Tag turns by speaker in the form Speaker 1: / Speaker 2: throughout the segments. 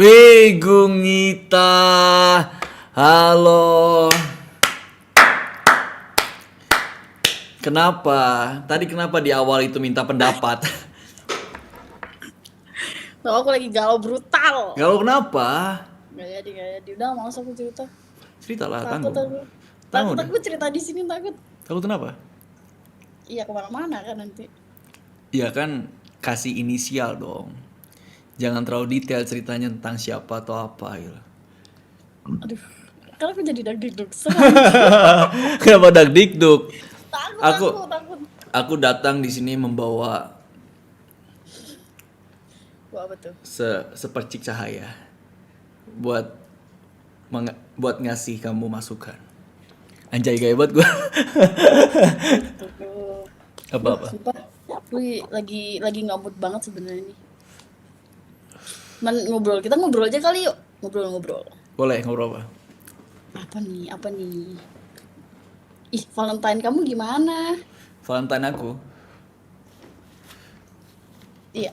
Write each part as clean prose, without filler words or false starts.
Speaker 1: Wih, Gungita. Halo. Kenapa? Tadi kenapa di awal itu minta pendapat?
Speaker 2: Loh, aku lagi galau brutal.
Speaker 1: Galau kenapa?
Speaker 2: Gak jadi. Udah, males aku cerita.
Speaker 1: Ceritalah,
Speaker 2: Takut
Speaker 1: tanggung.
Speaker 2: aku.
Speaker 1: Tanggung
Speaker 2: Takut
Speaker 1: deh.
Speaker 2: aku cerita di sini takut.
Speaker 1: Takut kenapa?
Speaker 2: Iya kemana-mana kan nanti.
Speaker 1: Ya kan kasih inisial dong. Jangan terlalu detail ceritanya tentang siapa atau apa gitu.
Speaker 2: Aduh, kan aku jadi dagdikduk.
Speaker 1: Kenapa dagdikduk?
Speaker 2: Takut,
Speaker 1: Aku
Speaker 2: takut.
Speaker 1: aku datang di sini membawa
Speaker 2: Wah, apa tuh?
Speaker 1: sepercik cahaya buat buat ngasih kamu masukan. Anjay gaya banget gue.
Speaker 2: Tuh.
Speaker 1: Apa-apa?
Speaker 2: Sumpah. Gue lagi nggak mood banget sebenarnya nih. Kita ngobrol aja kali yuk. Ngobrol.
Speaker 1: Boleh ngobrol apa?
Speaker 2: Apa nih? Ih, Valentine kamu gimana?
Speaker 1: Valentine aku.
Speaker 2: Iya.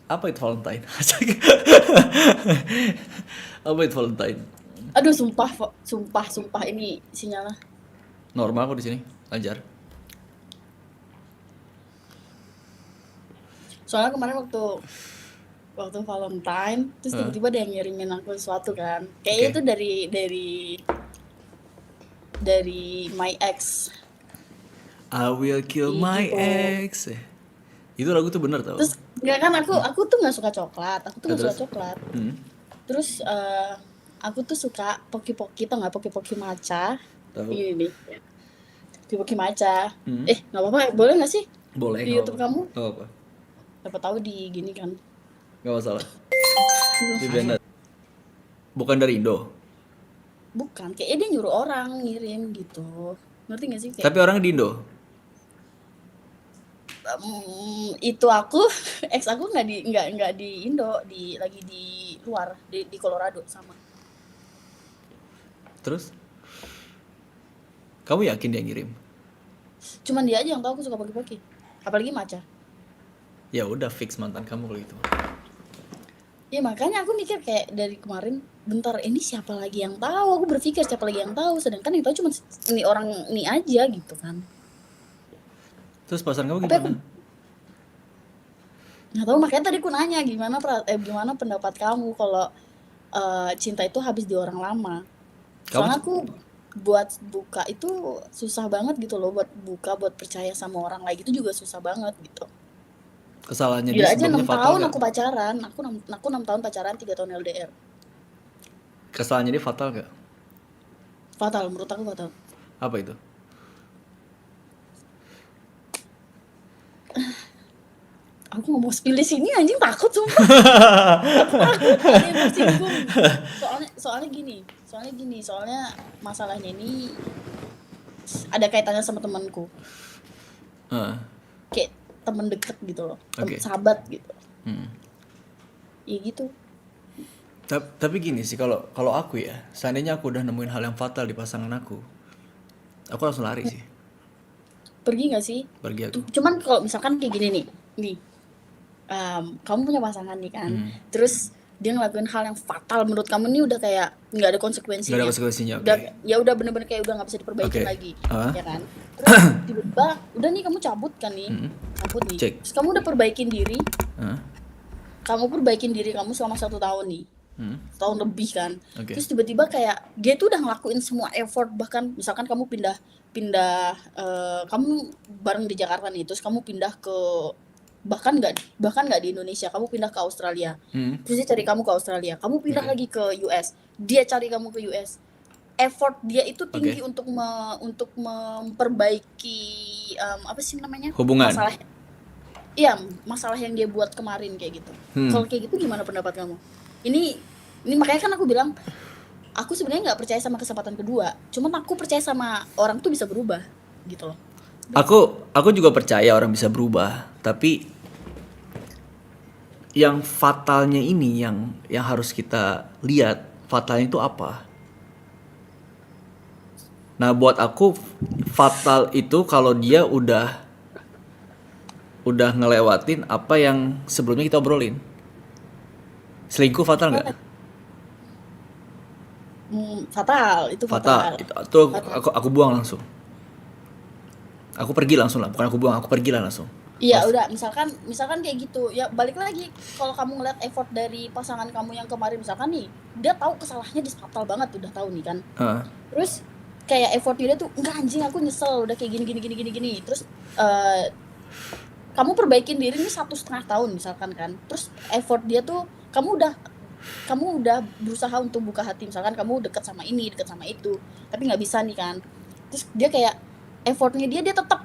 Speaker 1: Apa itu Valentine? Apa itu Valentine?
Speaker 2: Aduh, sumpah ini sinyalnya.
Speaker 1: Normal kok di sini. Lancar.
Speaker 2: Soalnya kemarin waktu Valentine, terus tiba-tiba dia ngirimin aku sesuatu kan. Kayaknya
Speaker 1: Oke.
Speaker 2: itu dari my ex.
Speaker 1: I will kill my
Speaker 2: Gitu.
Speaker 1: ex. Itu lagu tuh bener tau.
Speaker 2: Terus nggak kan aku tuh nggak suka coklat. Aku tuh nggak
Speaker 1: Terus?
Speaker 2: suka coklat.
Speaker 1: Hmm.
Speaker 2: Terus aku tuh suka poki-poki, tau nggak poki-poki matcha?
Speaker 1: Tahu.
Speaker 2: Ini nih. Poki-poki matcha.
Speaker 1: Hmm.
Speaker 2: Nggak apa-apa, boleh nggak sih
Speaker 1: Boleh.
Speaker 2: di
Speaker 1: Nggak
Speaker 2: YouTube
Speaker 1: apa-apa.
Speaker 2: kamu?
Speaker 1: Nggak apa.
Speaker 2: Siapa tahu di gini kan.
Speaker 1: Nggak masalah. Di banned. Bukan dari Indo.
Speaker 2: Bukan, kayaknya dia nyuruh orang ngirim gitu. Ngerti gak sih? Kayak,
Speaker 1: Tapi orang di Indo.
Speaker 2: itu aku, ex aku nggak di Indo, lagi di luar, di Colorado sama.
Speaker 1: Terus? Kamu yakin dia ngirim?
Speaker 2: Cuman dia aja yang tahu aku suka pagi-pagi. Apalagi matcha.
Speaker 1: Ya udah fix mantan kamu kalau gitu.
Speaker 2: Ya makanya aku mikir kayak dari kemarin, bentar ini siapa lagi yang tahu? Aku berpikir siapa lagi yang tahu, sedangkan yang tahu cuma ini orang ini aja gitu kan.
Speaker 1: Terus pasangan kamu
Speaker 2: Tapi aku
Speaker 1: gimana?
Speaker 2: nggak tahu, makanya tadi aku nanya gimana pendapat kamu kalau cinta itu habis di orang lama. Soalnya aku buat buka itu susah banget gitu loh, buat percaya sama orang lagi itu juga susah banget gitu.
Speaker 1: Kesalahannya
Speaker 2: Gila
Speaker 1: dia
Speaker 2: aja 6
Speaker 1: sebelumnya fatal
Speaker 2: tahun
Speaker 1: gak?
Speaker 2: aku pacaran, aku 6 tahun pacaran, 3 tahun LDR.
Speaker 1: Kesalahannya dia fatal gak?
Speaker 2: Fatal, menurut aku fatal.
Speaker 1: Apa itu?
Speaker 2: Aku nggak mau spill di sini anjing, takut sumpah. Aku takut ada yang tersinggung. Soalnya masalahnya ini ada kaitannya sama temanku.
Speaker 1: Heeh.
Speaker 2: Kayak temen deket gitu loh,
Speaker 1: Oke.
Speaker 2: sahabat gitu.
Speaker 1: Hmm.
Speaker 2: Ya gitu.
Speaker 1: Tapi gini sih, kalau aku ya, seandainya aku udah nemuin hal yang fatal di pasangan aku langsung lari sih,
Speaker 2: Pergi nggak sih?
Speaker 1: pergi aku.
Speaker 2: Cuman kalau misalkan kayak gini nih, kamu punya pasangan nih kan, terus dia ngelakuin hal yang fatal menurut kamu nih udah kayak nggak ada konsekuensinya.
Speaker 1: Nggak ada konsekuensinya, oke.
Speaker 2: Udah bener-bener kayak udah nggak bisa diperbaikin
Speaker 1: Oke.
Speaker 2: lagi,
Speaker 1: Ah.
Speaker 2: ya kan? Terus tiba-tiba udah nih kamu cabut kan nih,
Speaker 1: Cek.
Speaker 2: Terus kamu udah perbaikin diri,
Speaker 1: Hah?
Speaker 2: kamu selama 1 tahun nih. Setahun lebih kan.
Speaker 1: Oke.
Speaker 2: Terus tiba-tiba kayak dia tuh udah ngelakuin semua effort, bahkan misalkan kamu pindah kamu bareng di Jakarta nih, terus kamu pindah ke bahkan nggak di Indonesia, kamu pindah ke Australia. Terus dia cari kamu ke Australia, kamu pindah
Speaker 1: Oke.
Speaker 2: lagi ke US, dia cari kamu ke US. Effort dia itu tinggi
Speaker 1: Oke.
Speaker 2: untuk memperbaiki apa sih namanya?
Speaker 1: Hubungan.
Speaker 2: Masalah yang dia buat kemarin kayak gitu. Kalau kayak gitu gimana pendapat kamu? Ini makanya kan aku bilang aku sebenarnya nggak percaya sama kesempatan kedua. Cuman aku percaya sama orang tuh bisa berubah gitu loh.
Speaker 1: Aku juga percaya orang bisa berubah, tapi yang fatalnya ini yang harus kita lihat fatalnya itu apa. Nah, buat aku fatal itu kalau dia udah ngelewatin apa yang sebelumnya kita obrolin. Selingkuh fatal nggak?
Speaker 2: Fatal, itu
Speaker 1: Fatal.
Speaker 2: fatal.
Speaker 1: Itu
Speaker 2: Fatal.
Speaker 1: aku buang langsung. Aku pergi langsung lah, bukan aku buang, aku pergi lah langsung.
Speaker 2: Iya
Speaker 1: Pas.
Speaker 2: udah, misalkan misalkan kayak gitu, ya balik lagi, kalau kamu ngeliat effort dari pasangan kamu yang kemarin misalkan nih, dia tahu kesalahannya dia fatal banget, udah tahu nih kan.
Speaker 1: Heeh.
Speaker 2: Terus kayak effort dia tuh, "Enggak anjing aku nyesel udah kayak gini gini gini gini gini." Terus kamu perbaikin diri nih 1,5 tahun misalkan kan. Terus effort dia tuh kamu udah berusaha untuk buka hati, misalkan kamu deket sama ini, deket sama itu, tapi nggak bisa nih kan. Terus dia kayak effortnya dia tetap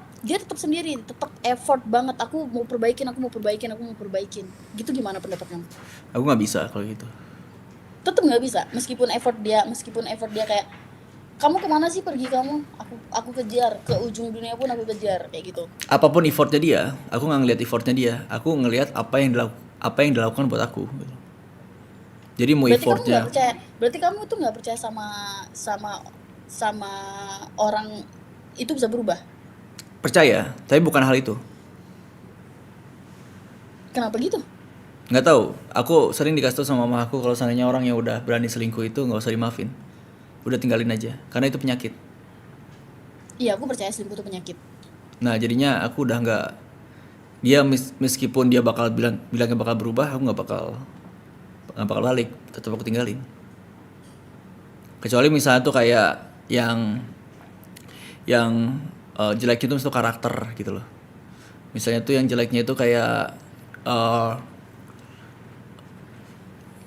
Speaker 2: sendiri, tetap effort banget, aku mau perbaikin, aku mau perbaikin, aku mau perbaikin. Gitu gimana pendapat kamu?
Speaker 1: Aku nggak bisa kalau gitu.
Speaker 2: Tetap nggak bisa, meskipun effort dia kayak kamu kemana sih pergi kamu? Aku kejar ke ujung dunia pun aku kejar kayak gitu.
Speaker 1: Apapun effortnya dia, aku nggak ngeliat effortnya dia, aku ngelihat apa yang dilakukan buat aku gitu. Jadi mau
Speaker 2: Berarti kamu nggak
Speaker 1: effortnya
Speaker 2: percaya, berarti kamu tuh nggak percaya sama sama sama orang itu bisa berubah.
Speaker 1: percaya, tapi bukan hal itu.
Speaker 2: Kenapa gitu?
Speaker 1: Nggak tahu, aku sering dikasih tau sama mama aku kalau seandainya orang yang udah berani selingkuh itu nggak usah dimaafin, udah tinggalin aja, karena itu penyakit.
Speaker 2: Iya, aku percaya selingkuh itu penyakit.
Speaker 1: Nah jadinya aku udah nggak, dia meskipun dia bakal bilangnya bakal berubah, aku nggak bakal balik, tetap aku tinggalin. Kecuali misalnya tuh kayak yang jeleknya itu misalnya karakter gitu loh. Misalnya tuh yang jeleknya itu kayak eh,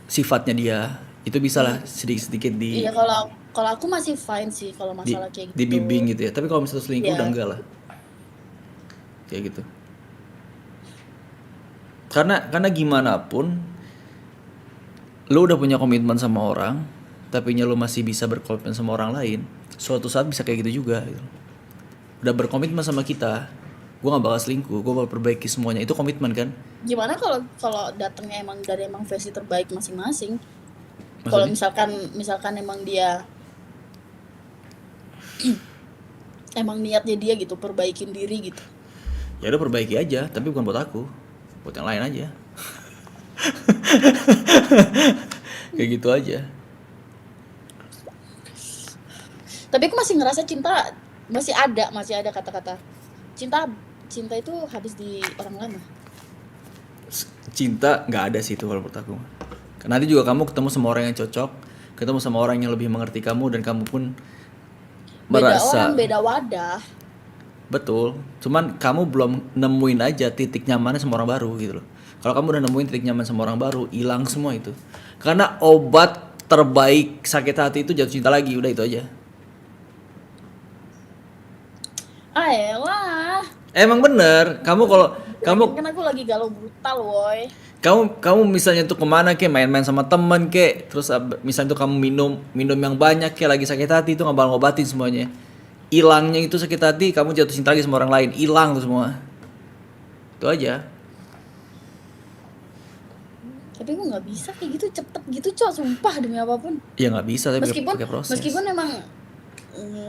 Speaker 1: sifatnya dia, itu bisa lah sedikit-sedikit
Speaker 2: Iya, kalau kalau aku masih fine sih kalau
Speaker 1: di
Speaker 2: masalah kayak gitu.
Speaker 1: dibimbing gitu ya. Tapi kalau misalnya selingkuh udah
Speaker 2: Iya.
Speaker 1: enggak lah, kayak gitu. Karena gimana pun lu udah punya komitmen sama orang, tapi lu masih bisa berkomitmen sama orang lain, suatu saat bisa kayak gitu juga gitu. Udah berkomitmen sama kita, gue nggak bakal selingkuh, gue bakal perbaiki semuanya, itu komitmen kan.
Speaker 2: Gimana kalau kalau datangnya emang dari emang versi terbaik masing-masing? Kalau
Speaker 1: Maksudnya
Speaker 2: misalkan emang dia emang niatnya dia gitu perbaikin diri gitu.
Speaker 1: ya udah perbaiki aja, tapi bukan buat aku, buat yang lain aja. Kayak gitu aja.
Speaker 2: Tapi aku masih ngerasa cinta masih ada kata-kata cinta cinta itu habis di orang lama.
Speaker 1: Cinta nggak ada sih itu kalau menurut aku. Karena nanti juga kamu ketemu sama orang yang cocok, ketemu sama orang yang lebih mengerti kamu, dan kamu pun
Speaker 2: Beda orang,
Speaker 1: merasa
Speaker 2: beda wadah.
Speaker 1: betul. Cuman kamu belum nemuin aja titik nyamannya sama orang baru gitu loh. Kalau kamu udah nemuin titik nyaman sama orang baru, hilang semua itu. Karena obat terbaik sakit hati itu jatuh cinta lagi, udah itu aja.
Speaker 2: Ah elah.
Speaker 1: Emang bener, kamu kalau kamu
Speaker 2: Kan aku lagi galau brutal, woy.
Speaker 1: kamu misalnya tuh kemana kek, main-main sama temen kek, terus misalnya tuh kamu minum yang banyak kek, lagi sakit hati, itu nggak bakal ngobatin semuanya. Hilangnya itu sakit hati, kamu jatuh cinta lagi sama orang lain, hilang tuh semua. Itu aja.
Speaker 2: Tapi aku nggak bisa kayak gitu cepet gitu, Cok, sumpah demi apapun.
Speaker 1: Ya nggak bisa, tapi
Speaker 2: Meskipun
Speaker 1: pakai proses.
Speaker 2: meskipun emang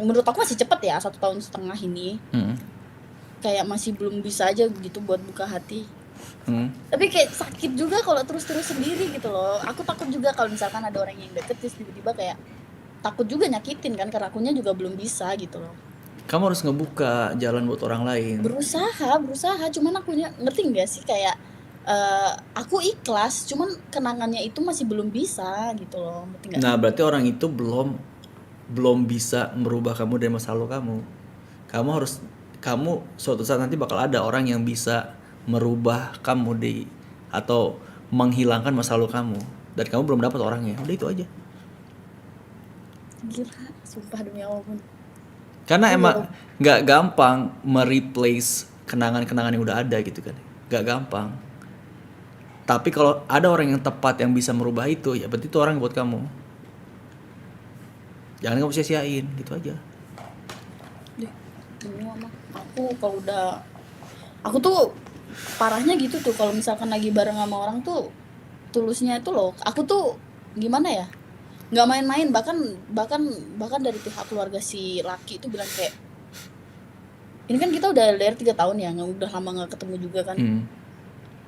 Speaker 2: menurut aku masih cepet ya 1,5 tahun ini.
Speaker 1: Hmm.
Speaker 2: Kayak masih belum bisa aja gitu buat buka hati.
Speaker 1: Hmm.
Speaker 2: Tapi kayak sakit juga kalau terus-terus sendiri gitu loh. Aku takut juga kalau misalkan ada orang yang deket terus tiba-tiba kayak takut juga nyakitin kan, karena akunya juga belum bisa gitu loh.
Speaker 1: Kamu harus ngebuka jalan buat orang lain.
Speaker 2: Berusaha, cuman akunya ngerti nggak sih kayak aku ikhlas, cuman kenangannya itu masih belum bisa gitu loh, ngerti nggak?
Speaker 1: Nah, berarti orang itu belum bisa merubah kamu dari masa lalu kamu. Kamu suatu saat nanti bakal ada orang yang bisa merubah kamu atau menghilangkan masa lalu kamu, dan kamu belum dapat orangnya. Udah itu aja.
Speaker 2: Gila, sumpah demi apapun.
Speaker 1: Karena
Speaker 2: Aku
Speaker 1: emang
Speaker 2: baru
Speaker 1: nggak gampang mereplace kenangan-kenangan yang udah ada gitu kan. Nggak gampang. Tapi kalau ada orang yang tepat yang bisa merubah itu, ya berarti itu orang buat kamu. Jangan kamu sia-siain, gitu aja.
Speaker 2: deh, demi mama. Aku tuh parahnya gitu tuh kalau misalkan lagi bareng sama orang tuh tulusnya itu loh. Aku tuh gimana ya? Nggak main-main, bahkan bahkan dari pihak keluarga si laki itu bilang kayak ini kan kita udah LDR 3 tahun ya, udah lama nggak ketemu juga kan.
Speaker 1: Hmm.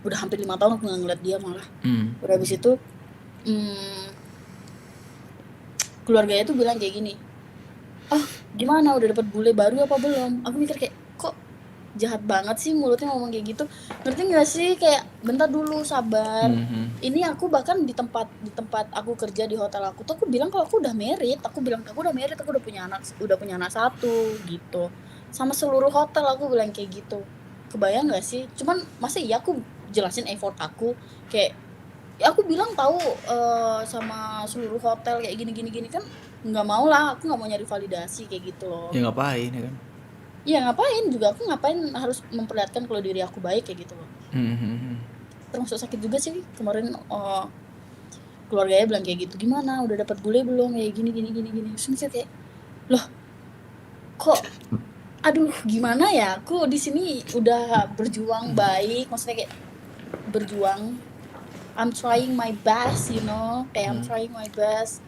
Speaker 2: Udah hampir 5 tahun aku nggak ngeliat dia malah.
Speaker 1: Hmm.
Speaker 2: Udah habis itu hmm, keluarganya tuh bilang kayak gini, "Ah, gimana udah dapat bule baru apa belum?" Aku mikir kayak, kok jahat banget sih mulutnya ngomong kayak gitu. Ngerti nggak sih? Kayak bentar dulu, sabar.
Speaker 1: Mhm.
Speaker 2: Ini aku bahkan di tempat aku kerja di hotel aku tuh aku bilang kalau aku udah married, aku bilang aku udah married, aku udah punya anak satu gitu. Sama seluruh hotel aku bilang kayak gitu. Kebayang nggak sih? Cuman masa iya aku jelasin effort aku kayak ya aku bilang tahu sama seluruh hotel kayak gini gini gini kan nggak mau lah, aku nggak mau nyari validasi kayak gitu loh.
Speaker 1: Ya ngapain ya kan?
Speaker 2: Iya ngapain juga, aku ngapain harus memperlihatkan kalau diri aku baik kayak gitu loh.
Speaker 1: Mhm.
Speaker 2: Termasuk sakit juga sih kemarin keluarganya bilang kayak gitu, gimana udah dapat bule belum kayak gini gini gini gini. Terus mikir kayak, loh kok aduh gimana ya, aku di sini udah berjuang baik, maksudnya kayak berjuang, I'm trying my best, you know, kayak I'm trying my best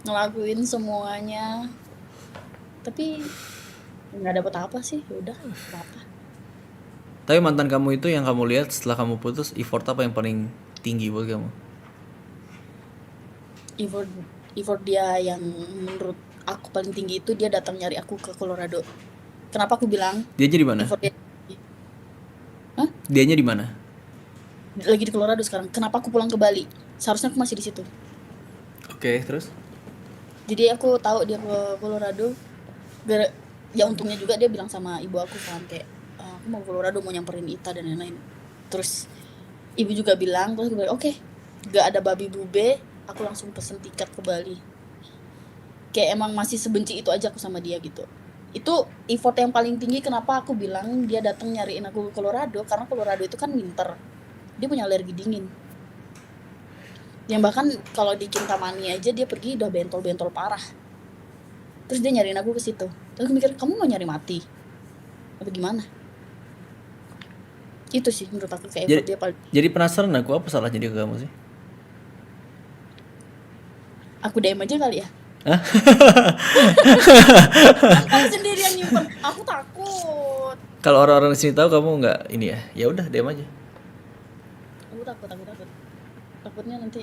Speaker 2: ngelakuin semuanya, tapi nggak dapet apa sih, ya udah apa.
Speaker 1: Tapi mantan kamu itu yang kamu lihat setelah kamu putus, effort apa yang paling tinggi buat kamu?
Speaker 2: Effort effort dia yang menurut aku paling tinggi itu dia datang nyari aku ke Colorado. Kenapa aku bilang
Speaker 1: Dianya di mana?
Speaker 2: effort dia Hah?
Speaker 1: Dianya di mana?
Speaker 2: Lagi di Colorado sekarang. Kenapa aku pulang ke Bali? Seharusnya aku masih di situ.
Speaker 1: Oke, terus?
Speaker 2: Jadi aku tahu dia ke Colorado. Ya untungnya juga dia bilang sama ibu aku kan kayak aku mau ke Colorado mau nyamperin Ita dan lain-lain. Terus ibu juga bilang, terus gue bilang oke, gak ada babi bube, aku langsung pesen tiket ke Bali. Kayak emang masih sebenci itu aja aku sama dia gitu. Itu effort yang paling tinggi kenapa aku bilang dia datang nyariin aku ke Colorado, karena Colorado itu kan winter. Dia punya alergi dingin. Yang bahkan kalau di Kintamani aja dia pergi udah bentol-bentol parah. Terus dia nyariin aku ke situ. Terus aku mikir, kamu mau nyari mati? Apa gimana? Itu sih menurut aku kayak effort dia paling.
Speaker 1: Jadi penasaran aku apa salahnya dia ke kamu sih?
Speaker 2: Aku DM aja kali ya.
Speaker 1: Hah?
Speaker 2: Kan kamu sendiri yang nyimpen. Aku takut.
Speaker 1: Kalau orang-orang di sini tahu kamu nggak ini ya, ya udah diam aja.
Speaker 2: Aku takut. Takutnya nanti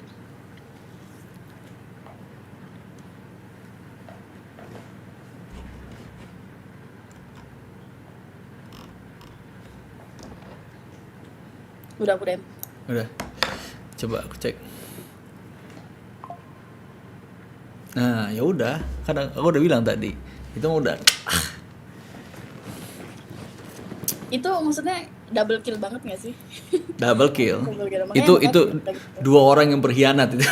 Speaker 2: udah aku DM.
Speaker 1: Udah. Coba aku cek. Nah, ya udah. Kan aku udah bilang tadi. Itu mah udah
Speaker 2: Itu maksudnya double kill banget gak sih?
Speaker 1: double kill.
Speaker 2: Double kill. Makanya
Speaker 1: Itu dua orang yang berkhianat itu.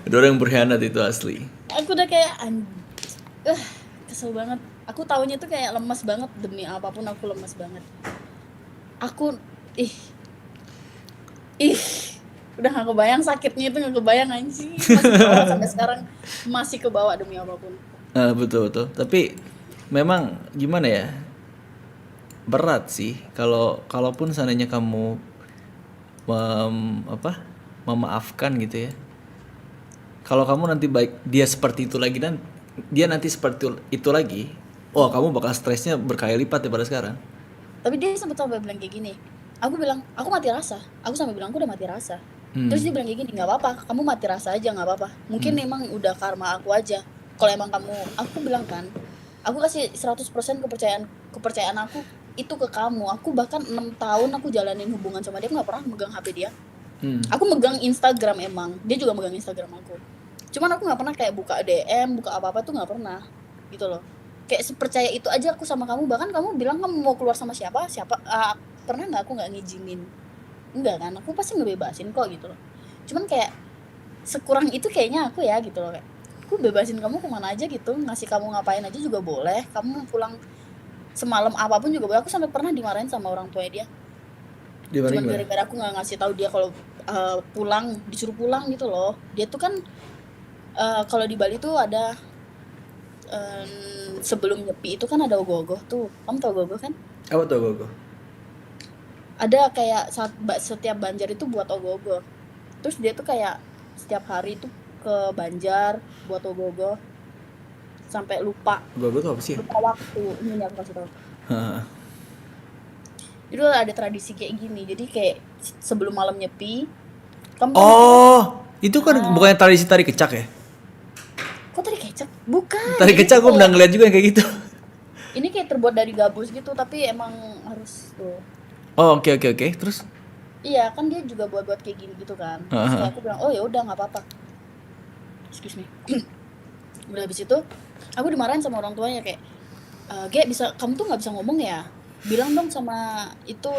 Speaker 1: Dua orang yang berkhianat itu asli.
Speaker 2: aku udah kayak kesel banget. Aku taunya tuh kayak lemas banget, demi apapun aku lemas banget. Aku ih udah gak kebayang sakitnya, itu gak kebayang anjing. Masih kebawa sampai sekarang, masih kebawa demi apapun.
Speaker 1: Nah, betul. Tapi memang gimana ya? Berat sih kalaupun seandainya kamu memaafkan gitu ya. Kalau kamu nanti baik dia seperti itu lagi dan dia nanti seperti itu lagi, oh kamu bakal stresnya berkali lipat daripada sekarang.
Speaker 2: Tapi dia sempat sampai bilang kayak gini. Aku bilang, aku mati rasa. Aku sampai bilang, aku udah mati rasa. Terus dia bilang kayak gini, nggak apa-apa, kamu mati rasa aja, nggak apa-apa. Mungkin emang udah karma aku aja. Kalau emang kamu, aku bilang kan, aku kasih 100% kepercayaan aku itu ke kamu. Aku bahkan 6 tahun aku jalanin hubungan sama dia, aku nggak pernah megang HP dia. Aku megang Instagram emang, dia juga megang Instagram aku. Cuman aku nggak pernah kayak buka DM, buka apa-apa tuh nggak pernah, gitu loh. Kayak sepercaya itu aja aku sama kamu. Bahkan kamu bilang kamu mau keluar sama siapa, pernah nggak aku nggak ngizinin? Enggak kan, aku pasti ngebebasin kok gitu loh. Cuman kayak sekurang itu kayaknya aku ya gitu loh, kayak aku bebasin kamu kemana aja gitu, ngasih kamu ngapain aja juga boleh, kamu pulang semalam apapun juga boleh. Aku sampai pernah dimarahin sama orang tua dia. Cuman gara-gara aku nggak ngasih tahu dia kalau pulang, disuruh pulang gitu loh. Dia tuh kan kalau di Bali tuh ada sebelum nyepi itu kan ada ogoh-ogoh tuh. Kamu tau ogoh-ogoh kan?
Speaker 1: Apa tuh gogo?
Speaker 2: Ada kayak setiap Banjar itu buat ogoh-ogoh. Terus dia tuh kayak setiap hari tuh ke Banjar buat ogoh-ogoh sampai lupa
Speaker 1: Gogo tuh apa sih?
Speaker 2: lupa waktu. Ini aku kasih tahu. Itu ada tradisi kayak gini. Jadi kayak sebelum malam nyepi, kamu
Speaker 1: Oh, Itu kan bukannya tradisi tari kecak ya?
Speaker 2: Kok tadi kecap? Bukan.
Speaker 1: Tari
Speaker 2: Ini
Speaker 1: kecak gue
Speaker 2: kayak-
Speaker 1: pernah ngeliat juga yang kayak gitu.
Speaker 2: Ini kayak terbuat dari gabus gitu, tapi emang harus tuh.
Speaker 1: Oh, oke. Terus?
Speaker 2: Iya, kan dia juga buat kayak gini gitu kan. Terus
Speaker 1: Aha.
Speaker 2: kayak aku bilang, oh ya udah nggak apa-apa. Excuse me. Udah habis itu, aku dimarahin sama orang tuanya kayak, Ge, kamu tuh nggak bisa ngomong ya? Bilang dong sama itu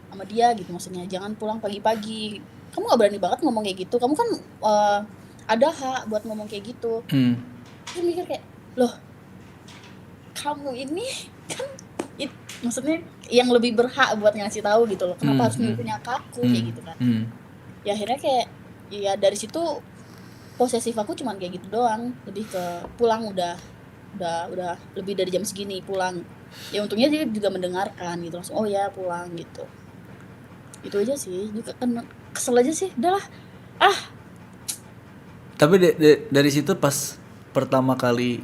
Speaker 2: sama dia gitu maksudnya. Jangan pulang pagi-pagi. Kamu nggak berani banget ngomong kayak gitu. Kamu kan ada hak buat ngomong kayak gitu. Terus mikir kayak, loh, kamu ini kan maksudnya yang lebih berhak buat ngasih tahu gitu loh. Kenapa harus ngikutin aku kayak gitu kan? Ya akhirnya kayak, ya dari situ posesif aku cuman kayak gitu doang, lebih ke pulang udah lebih dari jam segini pulang. Ya untungnya dia juga mendengarkan gitu, langsung oh ya pulang gitu. Itu aja sih, juga kan kesel aja sih, udahlah.
Speaker 1: Tapi dari situ pas pertama kali,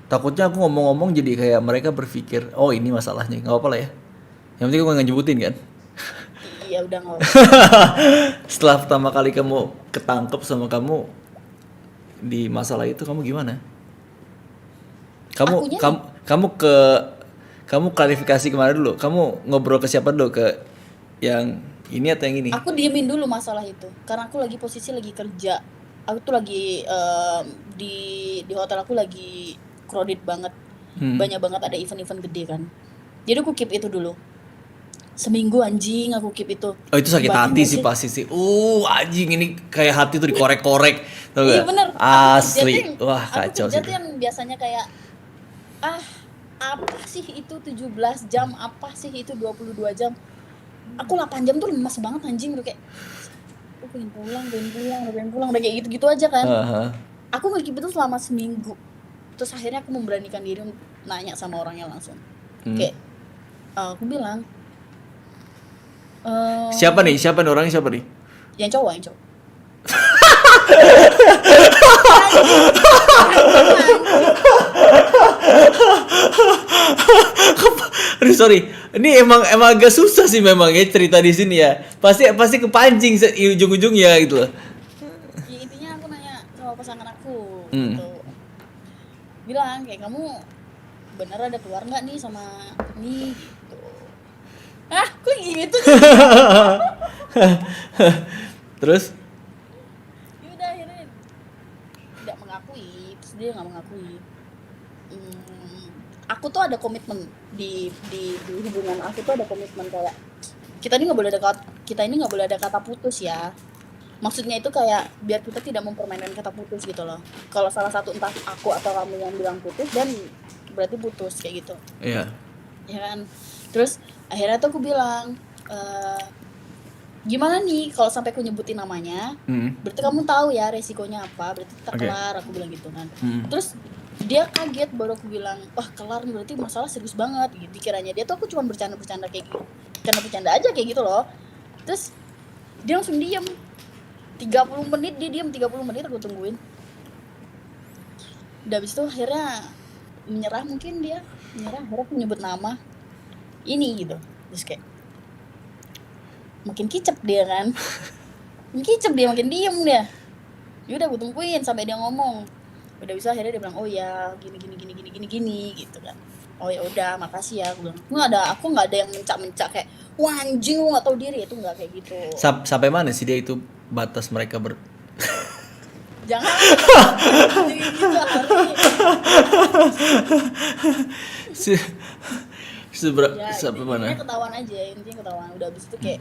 Speaker 1: takutnya aku ngomong-ngomong jadi kayak mereka berpikir, oh ini masalahnya, nggak apa-apa lah ya. Yang penting aku nggak nyebutin kan.
Speaker 2: Iya udah nggak
Speaker 1: Setelah pertama kali kamu ketangkep sama kamu di masalah itu, kamu gimana? Kamu
Speaker 2: Akunya
Speaker 1: kamu klarifikasi kemana dulu? Kamu ngobrol ke siapa dulu? Ke yang ini atau yang ini?
Speaker 2: aku diemin dulu masalah itu karena aku lagi posisi lagi kerja. Aku tuh lagi di hotel aku lagi crowded banget, banyak banget ada event-event gede kan. Jadi aku keep itu dulu seminggu anjing, aku keep itu.
Speaker 1: Oh itu sakit
Speaker 2: Batin
Speaker 1: hati
Speaker 2: gak
Speaker 1: sih pasti sih. Anjing ini kayak hati tuh dikorek-korek. Tau
Speaker 2: Iya
Speaker 1: gak?
Speaker 2: bener.
Speaker 1: Asli. Wah
Speaker 2: Aku
Speaker 1: kacau
Speaker 2: kerja
Speaker 1: sih.
Speaker 2: tuh yang biasanya kayak apa sih itu 17 jam, apa sih itu 22 jam. Aku 8 jam tuh lemas banget anjing, udah kayak aku pengen pulang, udah kayak gitu-gitu aja kan.
Speaker 1: Aha.
Speaker 2: Aku nge-keep itu selama seminggu. Terus akhirnya aku memberanikan diri untuk nanya sama orangnya langsung. Kayak aku bilang
Speaker 1: Siapa nih? Siapa nih orangnya siapa nih?
Speaker 2: yang cowok.
Speaker 1: Aduh sorry. Ini emang agak susah sih memang ya cerita di sini ya. Pasti kepancing ujung-ujungnya gitu loh.
Speaker 2: Ya, intinya aku nanya sama pasangan aku
Speaker 1: Hmm.
Speaker 2: gitu. Bilang kayak kamu bener ada keluar nggak nih sama ini gitu. Kok gitu sih?
Speaker 1: Terus?
Speaker 2: Ya udah akhirnya tidak mengakui, terus dia nggak mengakui. Aku tuh ada komitmen di hubungan aku tuh ada komitmen kayak kita ini nggak boleh ada kata putus ya. Maksudnya itu kayak biar kita tidak mempermainkan kata putus gitu loh. Kalau salah satu entah aku atau kamu yang bilang putus dan berarti putus kayak gitu.
Speaker 1: Iya.
Speaker 2: Ya kan. Terus akhirnya tuh aku bilang gimana nih kalau sampai aku nyebutin namanya, berarti kamu tahu ya resikonya apa, berarti kita kelar, aku bilang gitu kan. Terus dia kaget baru aku bilang, wah kelar nih berarti masalah serius banget gitu. Dikiranya dia tuh aku cuma bercanda-bercanda kayak gitu, bercanda aja kayak gitu loh. Terus dia langsung diam 30 menit, dia diam 30 menit aku tungguin. Udah habis itu akhirnya menyerah, akhirnya aku nyebut nama ini gitu. Terus kayak makin kicep dia kan. Makin diem dia. Ya udah gue tungguin sampai dia ngomong. Udah bisa akhirnya dia bilang, "Oh ya, gini gitu kan." Oh ya udah, makasih ya, aku bilang. Aku nggak ada yang mencak-mencak kayak, "Wah, anjing lu nggak tahu diri." Itu nggak kayak gitu.
Speaker 1: Sampai mana sih dia itu batas mereka
Speaker 2: Jangan gitu hari.
Speaker 1: sampai mana?
Speaker 2: Intinya ketahuan. Udah habis itu kayak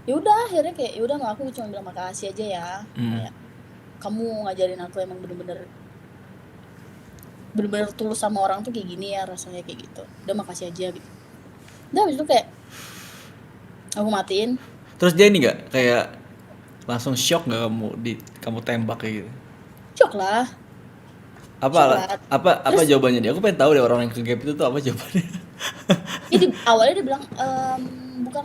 Speaker 2: ya udah akhirnya kayak ya udah aku cuma bilang makasih aja ya. Kayak kamu ngajarin aku emang bener-bener tulus sama orang tuh kayak gini ya rasanya kayak gitu. Udah makasih aja gitu. Udah habis itu kayak aku matiin.
Speaker 1: Terus dia ini nggak kayak langsung shock nggak kamu tembak kayak gitu?
Speaker 2: Shock lah.
Speaker 1: Apa jawabannya dia? Aku pengen tahu deh orang yang ke gap itu tuh apa jawabannya.
Speaker 2: Jadi awalnya dia bilang bukan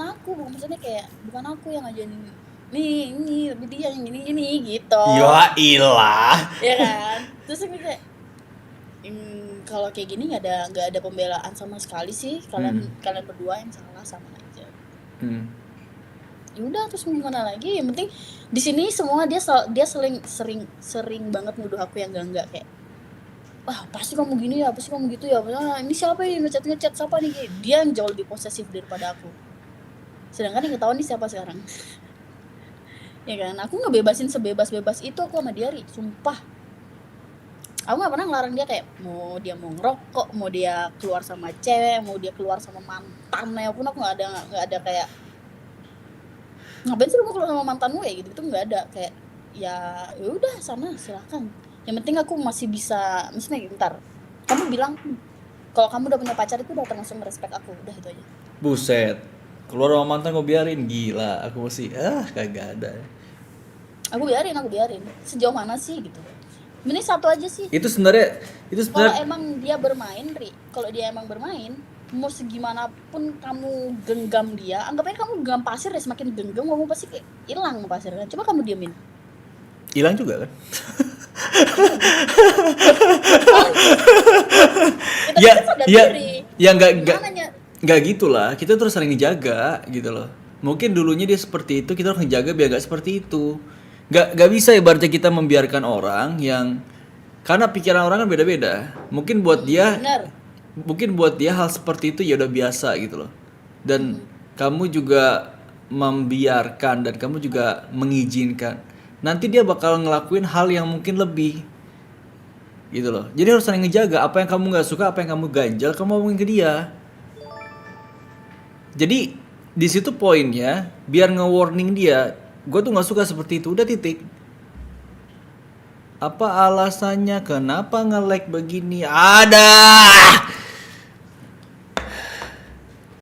Speaker 2: maksudnya kayak bukan aku yang ngajarin ini tapi dia yang ini gitu.
Speaker 1: Ya ilah.
Speaker 2: Ya kan. Terus aku kayak kalau kayak gini nggak ada pembelaan sama sekali sih, kalian berdua yang salah sama aja. ya udah terus mau gimana lagi, yang penting di sini semua dia sering banget nuduh aku yang enggak kayak, wah pasti kamu gini ya, pasti kamu gitu ya, ini siapa yang ngechat siapa nih, dia yang jauh lebih posesif daripada aku, sedangkan yang ketahuan nih siapa sekarang. Ya kan, aku ngebebasin sebebas-bebas itu aku sama dia, Ri, sumpah. Aku nggak pernah ngelarang dia, kayak mau dia mau ngerokok, mau dia keluar sama cewek, mau dia keluar sama mantannya pun aku nggak ada kayak, ngapain sih lu mau keluar sama mantanmu ya gitu, itu nggak ada, kayak ya udah sana silakan, yang penting aku masih bisa, maksudnya bentar, kamu bilang kalau kamu udah punya pacar itu udah termasuk respect aku, udah itu aja.
Speaker 1: Buset. Keluar sama mantan gue biarin, gila. Aku masih kagak ada.
Speaker 2: Aku biarin sejauh mana sih gitu, ini satu aja sih.
Speaker 1: Itu sebenarnya
Speaker 2: Kalau emang dia bermain, Ri, kalau dia emang bermain, mau segimanapun kamu genggam dia, anggap aja kamu genggam pasir ya, semakin genggam kamu pasti kayak hilang pasir kan. Coba kamu diemin.
Speaker 1: hilang juga kan.
Speaker 2: Kita
Speaker 1: Ya,
Speaker 2: kan sadar
Speaker 1: ya,
Speaker 2: diri.
Speaker 1: ya nggak
Speaker 2: Gimana nya?
Speaker 1: nggak gitulah. Kita terus saling ngejaga gitu loh. Mungkin dulunya dia seperti itu, kita harus ngejaga biar nggak seperti itu. Nggak bisa ibaratnya kita membiarkan orang yang, karena pikiran orang kan beda-beda.
Speaker 2: Bener.
Speaker 1: Mungkin buat dia hal seperti itu ya udah biasa gitu loh. Dan kamu juga membiarkan dan kamu juga mengizinkan. Nanti dia bakal ngelakuin hal yang mungkin lebih gitu loh. Jadi harus saling ngejaga, apa yang kamu nggak suka, apa yang kamu ganjal, kamu ngomongin ke dia. Jadi di situ poinnya, biar nge-warning dia, gue tuh nggak suka seperti itu, udah titik. Apa alasannya, kenapa nge-like begini? Ada.